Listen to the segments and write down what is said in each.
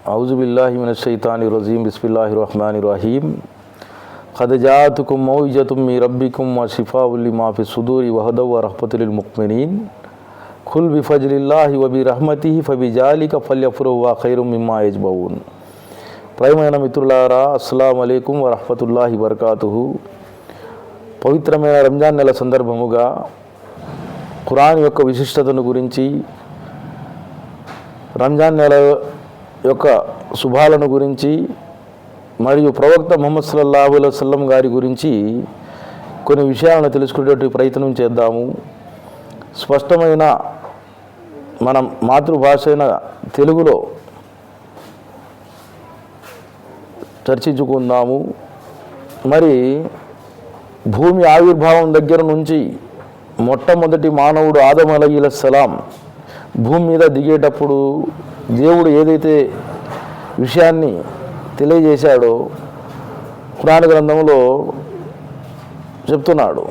ఔజుబిల్లాహి మినశ్శైతానిర్ రజీం బిస్మిల్లాహిర్ రహ్మానిర్ రహీం ఖద్ జాఅతుకుం మౌఇజతుం మిర్ రబ్బికుం వ షిఫాఉల్ లిమా ఫిస్ సుదూరి వ హుదవ వ రహ్మతుల్ లిల్ ముక్మినీన్ ఖుల్ బి ఫజ్లిల్లాహి వ బి రహ్మతిహి ఫబిజాలిక ఫల్యఫ్రహు వ ఖైరుం మిమ్మా యజ్బఊన్. ప్రియమైన మిత్రులారా, అస్సలాము అలైకుం వ రహ్మతుల్లాహి వ బరకాతుహు. పవిత్రమైన రంజాన్ నెల సందర్భముగా ఖురాన్ యొక్క విశిష్టతను గురించి, రంజాన్ నెల యొక్క శుభాలను గురించి మరియు ప్రవక్త ముహమ్మద్ సల్లల్లాహు అలైహి వసల్లం గారి గురించి కొన్ని విషయాలను తెలుసుకునేటువంటి ప్రయత్నం చేద్దాము. స్పష్టమైన మన మాతృభాష అయిన తెలుగులో చర్చించుకుందాము. మరి భూమి ఆవిర్భావం దగ్గర నుంచి మొట్టమొదటి మానవుడు ఆదం అలైహిస్సలాం భూమి మీద దిగేటప్పుడు దేవుడు ఏదైతే విషయాన్ని తెలియజేశాడో ఖురాన్ గ్రంథంలో చెప్తున్నాడు.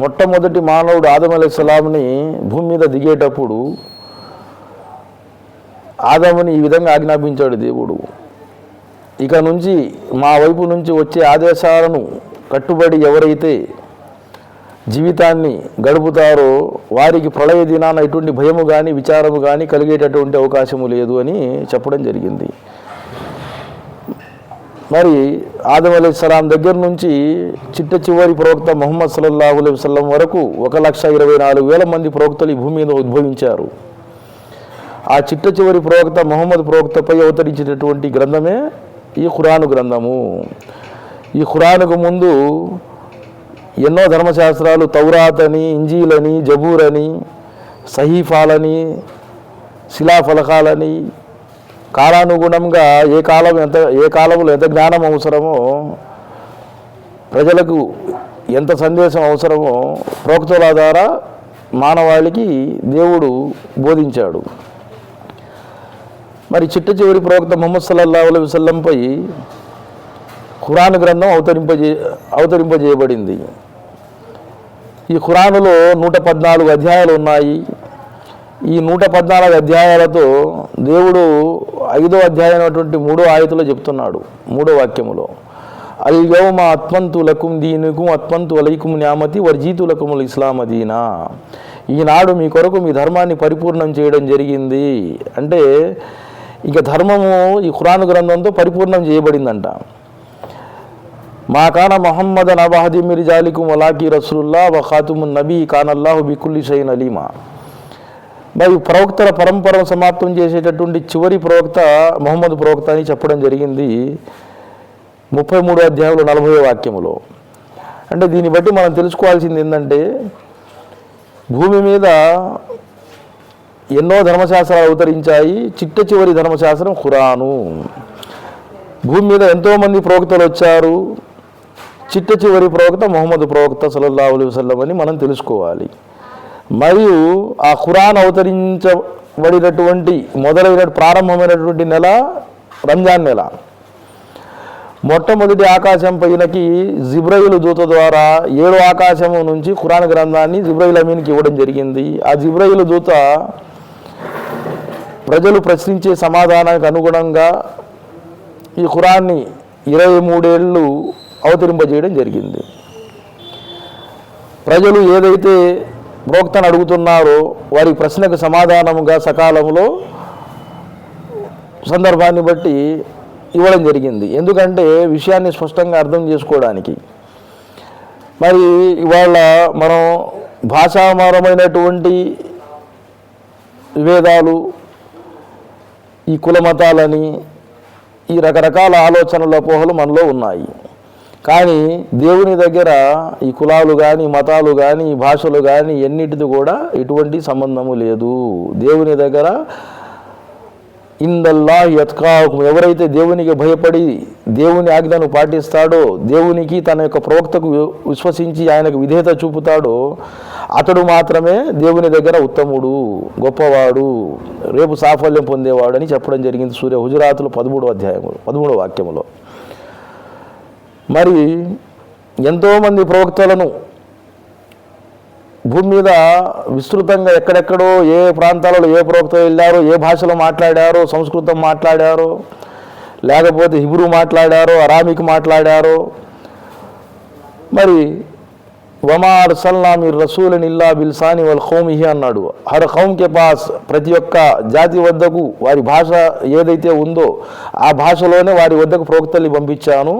మొట్టమొదటి మానవుడు ఆదం అలైహిస్సలాంని భూమి మీద దిగేటప్పుడు ఆదముని ఈ విధంగా ఆజ్ఞాపించాడు దేవుడు, ఇక నుంచి మా వైపు నుంచి వచ్చే ఆదేశాలను కట్టుబడి ఎవరైతే జీవితాన్ని గడుపుతారో వారికి ప్రళయ దినాన ఎటువంటి భయము కానీ విచారము కానీ కలిగేటటువంటి అవకాశము లేదు అని చెప్పడం జరిగింది. మరి ఆదం అలైహిస్సలాం దగ్గర నుంచి చిట్ట చివరి ప్రవక్త ముహమ్మద్ సల్లల్లాహు అలైహి వసల్లం వరకు 1,24,000 మంది ప్రవక్తలు ఈ భూమి మీద ఉద్భవించారు. ఆ చిట్ట చివరి ప్రవక్త ముహమ్మద్ ప్రవక్తపై అవతరించినటువంటి గ్రంథమే ఈ ఖురాను గ్రంథము. ఈ ఖురానుకు ముందు ఎన్నో ధర్మశాస్త్రాలు తౌరాత్ అని, ఇంజీలని, జబూర్ అని, సహీఫాలని, శిలాఫలకాలని కాలానుగుణంగా ఏ కాలంలో ఎంత జ్ఞానం అవసరమో, ప్రజలకు ఎంత సందేశం అవసరమో ప్రవక్తల ద్వారా మానవాళికి దేవుడు బోధించాడు. మరి చిట్ట చివరి ప్రవక్త ముహమ్మద్ సల్లల్లాహు అలైహి వసల్లంపై ఖురాన్ గ్రంథం అవతరింపజేయబడింది. ఈ ఖురానులో 114 అధ్యాయాలు ఉన్నాయి. ఈ 114 అధ్యాయాలతో దేవుడు 5వ అధ్యాయం అయినటువంటి 3వ ఆయతులో చెప్తున్నాడు. 3వ వాక్యములో అల్ యౌమ అత్మంతు లకుం దీనుకుం అత్మంతు అలైకుం నియామతి వర్జీతు లకుముల్ ఇస్లామ దీనా. ఈనాడు మీ కొరకు మీ ధర్మాన్ని పరిపూర్ణం చేయడం జరిగింది. అంటే ఇక ధర్మము ఈ ఖురాన్ గ్రంథంతో పరిపూర్ణం చేయబడిందంట. మా కాన మొహమ్మదన్ అబహది మిర్ జాలికుం వలాకి రసూలుల్లా వ ఖాతుమున్ నబీ కానల్లాహు బికుల్లి షైన్ అలీమా. మరి ప్రవక్తల పరంపరను సమాప్తం చేసేటటువంటి చివరి ప్రవక్త మొహమ్మద్ ప్రవక్త అని చెప్పడం జరిగింది 33వ అధ్యాయంలో 40వ వాక్యములో. అంటే దీన్ని బట్టి మనం తెలుసుకోవాల్సింది ఏంటంటే, భూమి మీద ఎన్నో ధర్మశాస్త్రాలు అవతరించాయి. చిట్ట చివరి ధర్మశాస్త్రం ఖురాను. భూమి మీద ఎంతోమంది ప్రవక్తలు వచ్చారు. చిట్ట చివరి ప్రవక్త ముహమ్మద్ ప్రవక్త సల్లల్లాహు అలైహి వసల్లం అని మనం తెలుసుకోవాలి. మరియు ఆ ఖురాన్ అవతరించబడినటువంటి ప్రారంభమైనటువంటి నెల రంజాన్ నెల. మొట్టమొదటి ఆకాశం పైనకి జిబ్రయిల్ దూత ద్వారా 7వ ఆకాశము నుంచి ఖురాన్ గ్రంథాన్ని జిబ్రయిల్ అమీన్కి ఇవ్వడం జరిగింది. ఆ జిబ్రయిల్ దూత ప్రజలు ప్రశ్నించే సమాధానానికి అనుగుణంగా ఈ ఖురాన్ని 23 ఏళ్ళు అవతరింపజేయడం జరిగింది. ప్రజలు ఏదైతే ప్రవక్తను అడుగుతున్నారో వారి ప్రశ్నకు సమాధానముగా సకాలంలో సందర్భాన్ని బట్టి ఇవ్వడం జరిగింది. ఎందుకంటే విషయాన్ని స్పష్టంగా అర్థం చేసుకోవడానికి. మరి ఇవాళ మనం భాషాపరమైనటువంటి విభేదాలు, ఈ కుల మతాలని, ఈ రకరకాల ఆలోచనల అపోహలు మనలో ఉన్నాయి. కానీ దేవుని దగ్గర ఈ కులాలు కానీ, మతాలు కానీ, భాషలు కానీ ఎన్నిటిది కూడా ఎటువంటి సంబంధము లేదు. దేవుని దగ్గర ఇందల్లాహి యత్కాకుం, ఎవరైతే దేవునికి భయపడి దేవుని ఆజ్ఞను పాటిస్తాడో, దేవునికి తన యొక్క ప్రవక్తకు విశ్వసించి ఆయనకు విధేయత చూపుతాడో అతడు మాత్రమే దేవుని దగ్గర ఉత్తముడు, గొప్పవాడు, రేపు సాఫల్యం పొందేవాడు అని చెప్పడం జరిగింది సూర్య హుజురాతులు 13వ వాక్యములో. మరి ఎంతోమంది ప్రవక్తలను భూమి మీద విస్తృతంగా ఎక్కడెక్కడో ఏ ప్రాంతాలలో ఏ ప్రవక్తలు వెళ్ళారో, ఏ భాషలో మాట్లాడారో, సంస్కృతం మాట్లాడారో, లేకపోతే హిబ్రూ మాట్లాడారో, అరామిక్ మాట్లాడారో. మరి వమా అర్సల్నా మిర్ రసూలన్ ఇల్లా బిల్సాని వల్ ఖౌమిహి అన్నాడు. హర్ ఖౌమ్ కే పాస్, ప్రతి ఒక్క జాతి వద్దకు వారి భాష ఏదైతే ఉందో ఆ భాషలోనే వారి వద్దకు ప్రవక్తల్ని పంపించాను,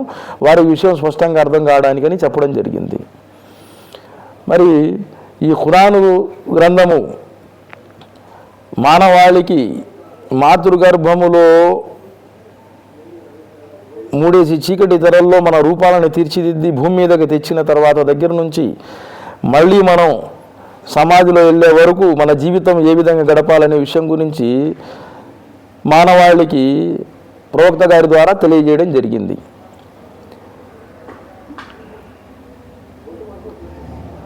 వారి విషయం స్పష్టంగా అర్థం కావడానికని చెప్పడం జరిగింది. మరి ఈ ఖురాను గ్రంథము మానవాళికి మాతృగర్భములో మూడేసి చీకటి తెరల్లో మన రూపాలను తీర్చిదిద్ది భూమి మీదకి తెచ్చిన తర్వాత దగ్గర నుంచి మళ్ళీ మనం సమాధిలో వెళ్ళే వరకు మన జీవితం ఏ విధంగా గడపాలనే విషయం గురించి మానవాళికి ప్రవక్త గారి ద్వారా తెలియజేయడం జరిగింది.